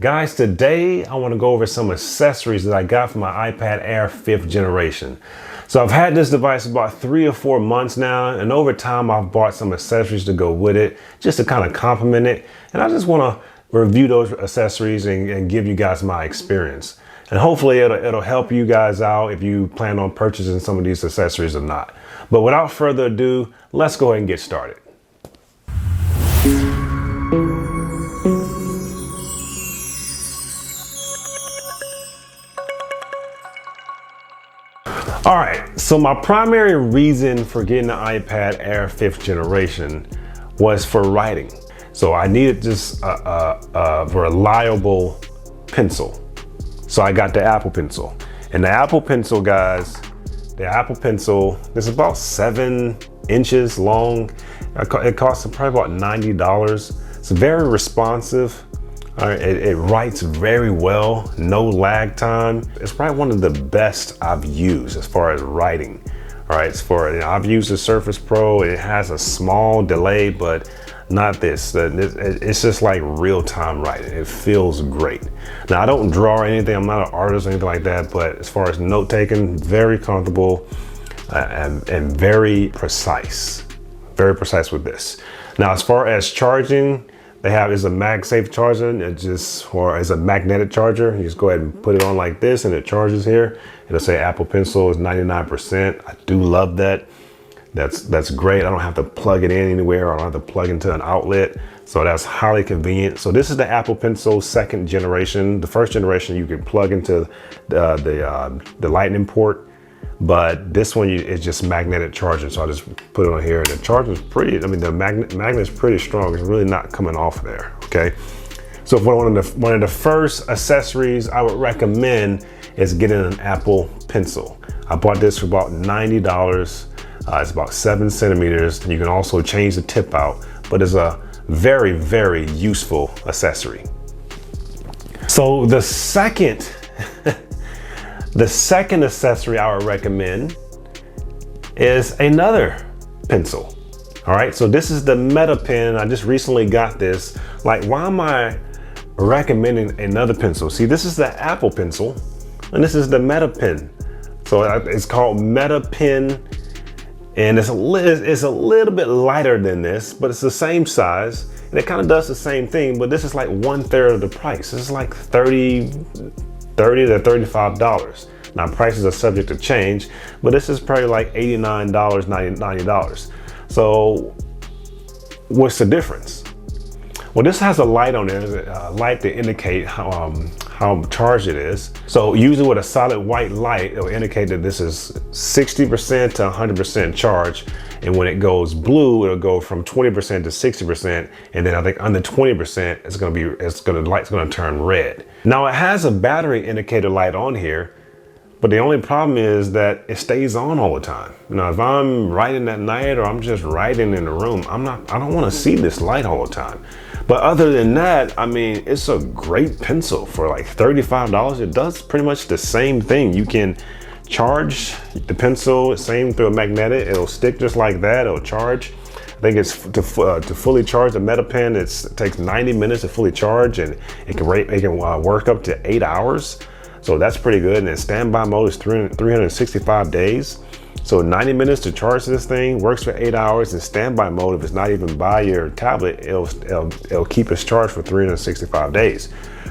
Guys, today I want to go over some accessories that I got for my iPad Air 5th generation. So I've had this device about 3 or 4 months now, and over time I've bought some accessories to go with it just to kind of complement it. And I just want to review those accessories and give you guys my experience. And hopefully it'll help you guys out if you plan on purchasing some of these accessories or not. But without further ado, let's go ahead and get started. All right, so my primary reason for getting the iPad Air 5th generation was for writing. So I needed just a reliable pencil. So I got the Apple Pencil. And the Apple Pencil, guys, this is about 7 inches long. It costs probably about $90. It's very responsive. It writes very well, no lag time. It's probably one of the best I've used as far as writing. All right, I've used the Surface Pro. It has a small delay, but not this. It's just like real-time writing. It feels great. Now, I don't draw or anything. I'm not an artist or anything like that, but as far as note-taking, very comfortable and very precise. Very precise with this. Now, as far as charging, they have is a MagSafe charger. Or is a magnetic charger. You just go ahead and put it on like this, and it charges here. It'll say Apple Pencil is 99%. I do love that. That's great. I don't have to plug it in anywhere. Or I don't have to plug into an outlet. So that's highly convenient. So this is the Apple Pencil 2nd generation. The 1st generation you can plug into the lightning port. But this one is just magnetic charging. So I just put it on here, and the charger is pretty, the magnet is pretty strong. It's really not coming off there, okay? So for one of the first accessories I would recommend is getting an Apple Pencil. I bought this for about $90. It's about 7 centimeters. You can also change the tip out, but it's a very, very useful accessory. So the second accessory I would recommend is another pencil. All right, so this is the Metapen. I just recently got this. Like, why am I recommending another pencil? See, this is the Apple Pencil, and this is the Metapen. So it's called Metapen, and it's a little bit lighter than this, but it's the same size, and it kind of does the same thing, but this is like 1/3 of the price. This is like $30 to $35. Now, prices are subject to change, but this is probably like $89, $90. So what's the difference? Well, this has a light on it, a light to indicate how charged it is. So usually with a solid white light, it'll indicate that this is 60% to 100% charge. And when it goes blue, it'll go from 20% to 60%. And then I think under 20%, the light's gonna turn red. Now, it has a battery indicator light on here, but the only problem is that it stays on all the time. Now, if I'm writing at night or I'm just writing in the room, I don't wanna see this light all the time. But other than that, it's a great pencil for like $35. It does pretty much the same thing. You can charge the pencil, same through a magnetic. It'll stick just like that. It'll charge. I think it's to fully charge the Metapen. It takes 90 minutes to fully charge, and it can work up to 8 hours. So that's pretty good. And then standby mode is 365 days. So 90 minutes to charge this thing, works for 8 hours. And standby mode, if it's not even by your tablet, it'll keep its charge for 365 days.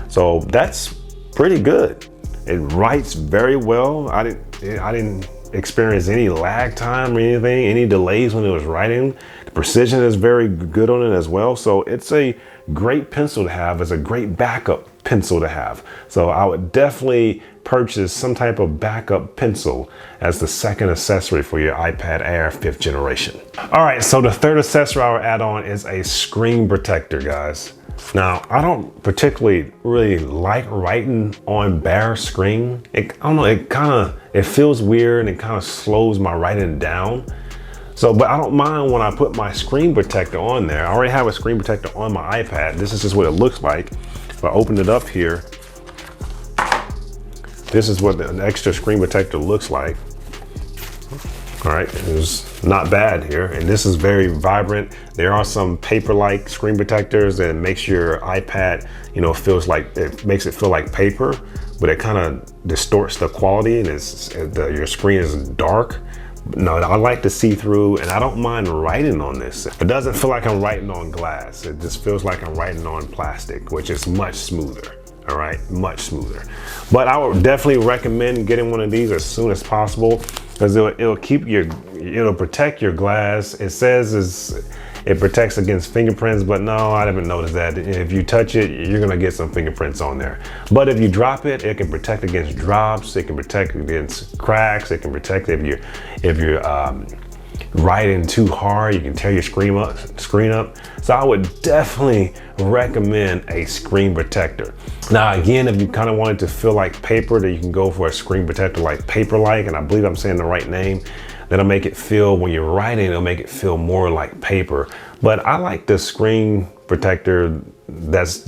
So that's pretty good. It writes very well. I didn't experience any lag time or anything, any delays when it was writing. The precision is very good on it as well. So it's a great pencil to have. It's a great backup pencil to have. So I would definitely purchase some type of backup pencil as the second accessory for your iPad Air 5th generation. All right, so the third accessory I would add on is a screen protector, guys. Now, I don't particularly really like writing on bare screen. I don't know, it feels weird, and it kind of slows my writing down. So, but I don't mind when I put my screen protector on there. I already have a screen protector on my iPad. This is just what it looks like. If I open it up here, this is what an extra screen protector looks like. All right, it's not bad here. And this is very vibrant. There are some paper-like screen protectors that makes your iPad, you know, it makes it feel like paper, but it kind of distorts the quality and your screen is dark. No, I like to see through, and I don't mind writing on this. It doesn't feel like I'm writing on glass. It just feels like I'm writing on plastic, which is much smoother. All right, much smoother. But I would definitely recommend getting one of these as soon as possible, because it'll protect your glass. It says it protects against fingerprints, but no, I haven't noticed that. If you touch it, you're gonna get some fingerprints on there. But if you drop it, it can protect against drops. It can protect against cracks. It can protect if you're writing too hard, you can tear your screen up. So I would definitely recommend a screen protector. Now, again, if you kind of want it to feel like paper, then you can go for a screen protector like Paper-like, and I believe I'm saying the right name. That'll make it feel, when you're writing, it'll make it feel more like paper. But I like the screen protector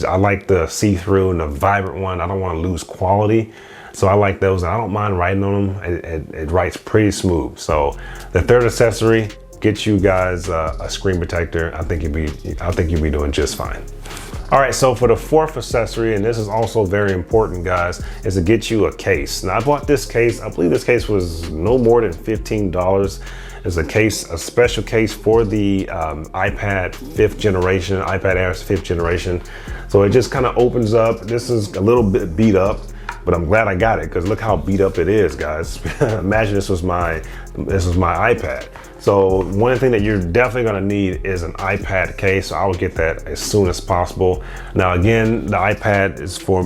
I like the see-through and the vibrant one. I don't want to lose quality. So I like those, and I don't mind writing on them. It writes pretty smooth. So the third accessory, get you guys a screen protector. I think you'll be doing just fine. All right, so for the fourth accessory, and this is also very important, guys, is to get you a case. Now I bought this case, I believe this case was no more than $15. It's a special case for the iPad 5th generation, iPad Air's 5th generation. So it just kind of opens up. This is a little bit beat up, but I'm glad I got it, because look how beat up it is, guys. Imagine this was my iPad. So one thing that you're definitely gonna need is an iPad case. So I will get that as soon as possible. Now again, the iPad is for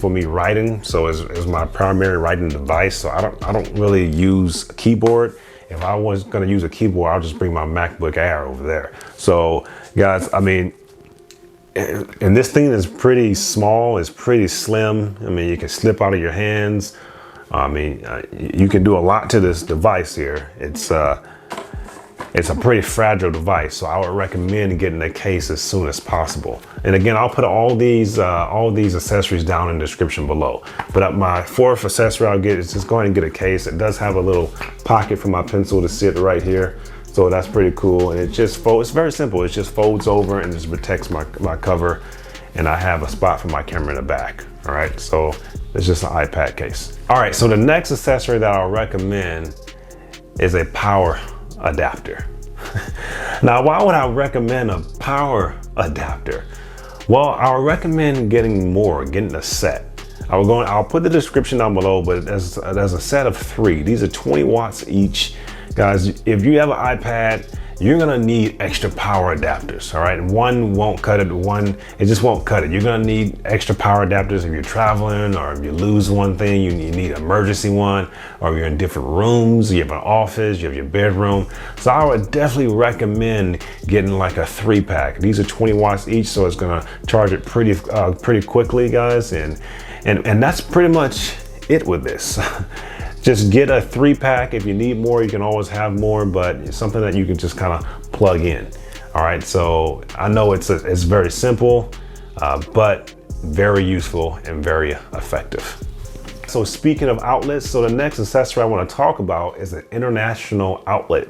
me writing, so it's my primary writing device. So I don't really use a keyboard. If I was gonna use a keyboard, I'll just bring my MacBook Air over there. So guys, I mean, and this thing is pretty small, it's pretty slim. I mean, you can slip out of your hands. I mean, you can do a lot to this device here. It's a pretty fragile device, so I would recommend getting a case as soon as possible. And again, I'll put all these accessories down in the description below. But my fourth accessory I'll get is just go ahead and get a case. It does have a little pocket for my pencil to sit right here. So that's pretty cool, and it's very simple. It just folds over and just protects my cover, and I have a spot for my camera in the back. All right, so it's just an iPad case. All right, so the next accessory that I'll recommend is a power adapter. Now, why would I recommend a power adapter? Well, I'll recommend getting a set. I'll put the description down below, but there's a set of 3. These are 20 watts each. Guys, if you have an iPad, you're gonna need extra power adapters, all right? One won't cut it, it just won't cut it. You're gonna need extra power adapters if you're traveling, or if you lose one thing, you need an emergency one, or if you're in different rooms, you have an office, you have your bedroom. So I would definitely recommend getting like a 3-pack. These are 20 watts each, so it's gonna charge it pretty quickly, guys. And that's pretty much it with this. Just get a 3-pack. If you need more, you can always have more, but it's something that you can just kind of plug in. All right, so I know it's very simple, but very useful and very effective. So speaking of outlets, so the next accessory I want to talk about is an international outlet.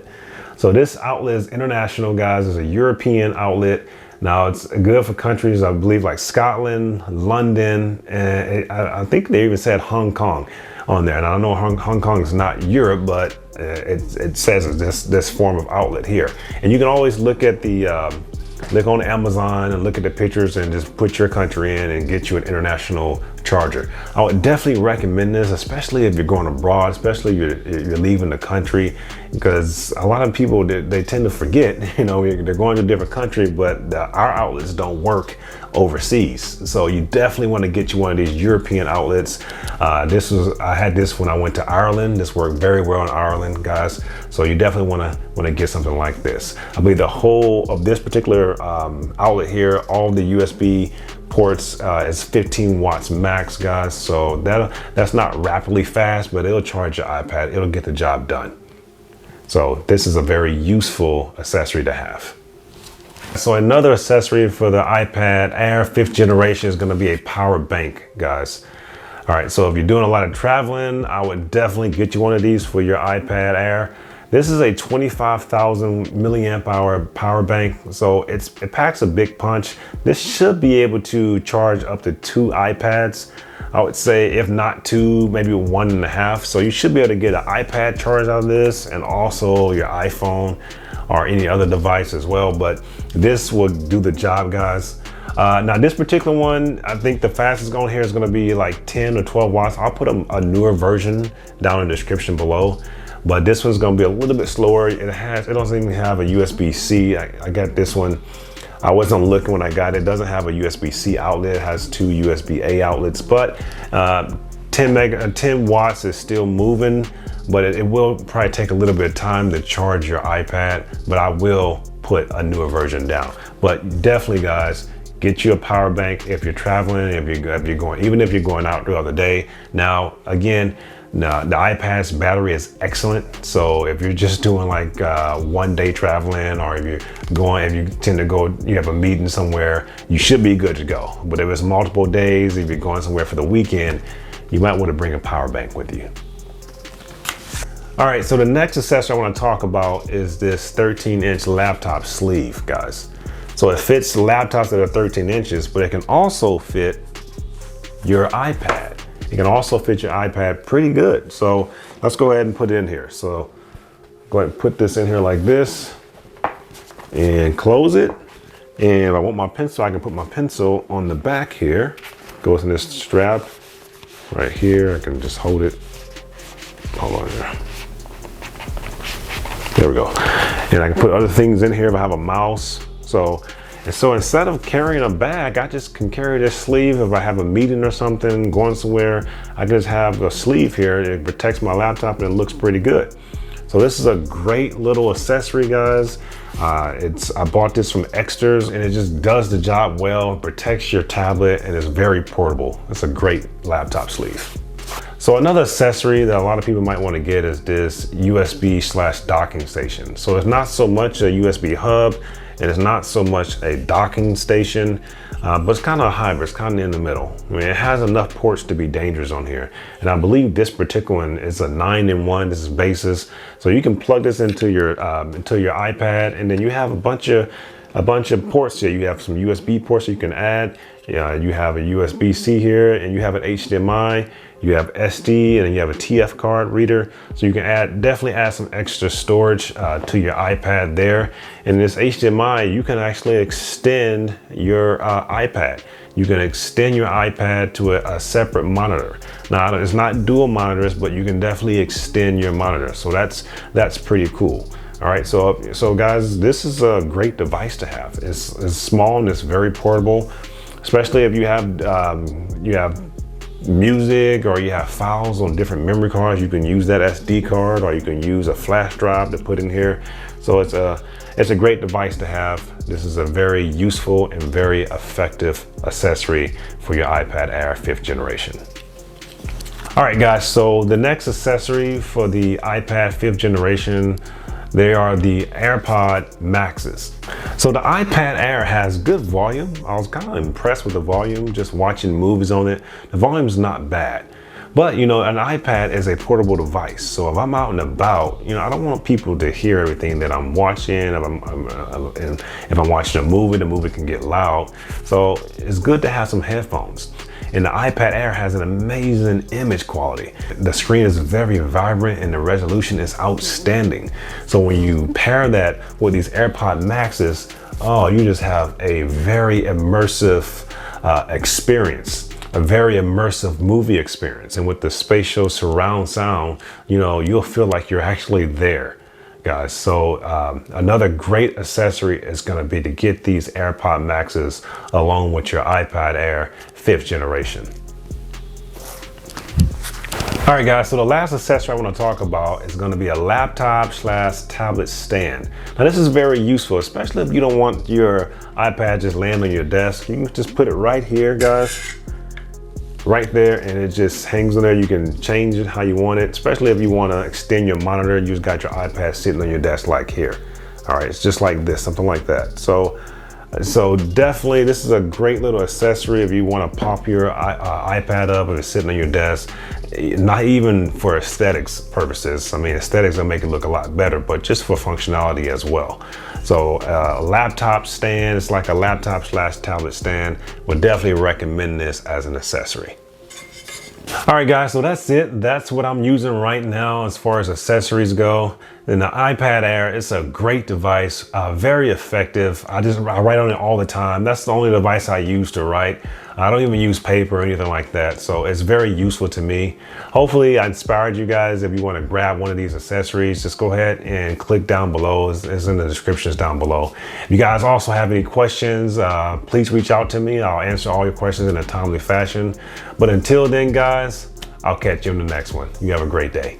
So this outlet is international, guys. It's a European outlet. Now it's good for countries, I believe, like Scotland, London, and I think they even said Hong Kong on there. And I know Hong Kong is not Europe, but it says it's this form of outlet here. And you can always look on Amazon and look at the pictures and just put your country in and get you an international charger. I would definitely recommend this, especially if you're going abroad, especially if you're leaving the country, because a lot of people, they tend to forget, they're going to a different country, but our outlets don't work overseas. So you definitely want to get you one of these European outlets. I had this when I went to Ireland. This worked very well in Ireland, guys. So you definitely want to get something like this. I believe the whole of this particular outlet here, all the USB ports is 15 watts max, guys. So that's not rapidly fast, but it'll charge your iPad. It'll get the job done. So this is a very useful accessory to have. So another accessory for the iPad Air 5th generation is going to be a power bank, guys. All right, so if you're doing a lot of traveling, I would definitely get you one of these for your iPad Air. This is a 25,000 milliamp hour power bank, so it packs a big punch. This should be able to charge up to 2 iPads. I would say if not 2, maybe 1.5. So you should be able to get an iPad charge out of this, and also your iPhone or any other device as well. But this will do the job, guys. Now this particular one, I think the fastest going here is going to be like 10 or 12 watts. I'll put a newer version down in the description below. But this one's gonna be a little bit slower. It doesn't even have a USB-C. I got this one. I wasn't looking when I got it. It doesn't have a USB-C outlet. It has 2 USB-A outlets, but 10 watts is still moving, but it will probably take a little bit of time to charge your iPad, but I will put a newer version down. But definitely, guys, get you a power bank if you're traveling, if you're going, even if you're going out throughout the day. Now, again, the iPad's battery is excellent. So if you're just doing like 1 day traveling, or if you tend to go, you have a meeting somewhere, you should be good to go. But if it's multiple days, if you're going somewhere for the weekend, you might want to bring a power bank with you. All right, so the next accessory I want to talk about is this 13-inch laptop sleeve, guys. So it fits laptops that are 13 inches, but it can also fit your iPad. It can also fit your iPad pretty good. So let's go ahead and put it in here. So go ahead and put this in here like this and close it. And if I want my pencil, I can put my pencil on the back here. Goes in this strap right here. I can just hold it. Hold on there. There we go. And I can put other things in here if I have a mouse. So instead of carrying a bag, I just can carry this sleeve. If I have a meeting or something, going somewhere, I can just have a sleeve here. It protects my laptop and it looks pretty good. So this is a great little accessory, guys. I bought this from Extras, and it just does the job well, protects your tablet, and is very portable. It's a great laptop sleeve. So another accessory that a lot of people might want to get is this USB/docking station. So it's not so much a USB hub, and it's not so much a docking station, but it's kind of a hybrid. It's kind of in the middle. I mean, it has enough ports to be dangerous on here. And I believe this particular one is a 9-in-1. This is Baseus. So you can plug this into your iPad, and then you have a bunch of ports here. You have some USB ports you can add. You have a USB-C here, and you have an HDMI. You have SD, and then you have a TF card reader. So you can definitely add some extra storage to your iPad there. And this HDMI, you can actually extend your iPad. You can extend your iPad to a separate monitor. Now, it's not dual monitors, but you can definitely extend your monitor. So that's pretty cool. All right, so guys, this is a great device to have. It's small and it's very portable, especially if you have music, or you have files on different memory cards. You can use that SD card, or you can use a flash drive to put in here. So it's a great device to have. This is a very useful and very effective accessory for your iPad Air 5th generation. All right, guys, so the next accessory for the iPad 5th generation, they are the AirPod Maxes. So the iPad Air has good volume. I was kind of impressed with the volume, just watching movies on it. The volume's not bad. But, you know, an iPad is a portable device. So if I'm out and about, you know, I don't want people to hear everything that I'm watching. If I'm watching a movie, the movie can get loud. So it's good to have some headphones. And the iPad Air has an amazing image quality. The screen is very vibrant and the resolution is outstanding. So when you pair that with these AirPod Maxes, oh, you just have a very immersive experience. A very immersive movie experience. And with the spatial surround sound, you know, you'll feel like you're actually there, guys. So another great accessory is going to be to get these AirPod Maxes along with your iPad Air 5th generation. All right, guys, so the last accessory I want to talk about is going to be a laptop/tablet stand. Now this is very useful, especially if you don't want your iPad just laying on your desk. You can just put it right here, guys. Right there, and it just hangs on there. You can change it how you want it, especially if you want to extend your monitor. You just got your iPad sitting on your desk like here. All right, it's just like this, something like that. So So definitely, this is a great little accessory if you want to pop your iPad up if it's sitting on your desk. Not even for aesthetics purposes. I mean, aesthetics will make it look a lot better, but just for functionality as well. So a laptop stand, it's like a laptop / tablet stand. Would definitely recommend this as an accessory. All right, guys, so that's it. That's what I'm using right now as far as accessories go. And the iPad Air, it's a great device, very effective. I write on it all the time. That's the only device I use to write. I don't even use paper or anything like that. So it's very useful to me. Hopefully I inspired you guys. If you want to grab one of these accessories, just go ahead and click down below. It's in the descriptions down below. If you guys also have any questions, please reach out to me. I'll answer all your questions in a timely fashion. But until then, guys, I'll catch you in the next one. You have a great day.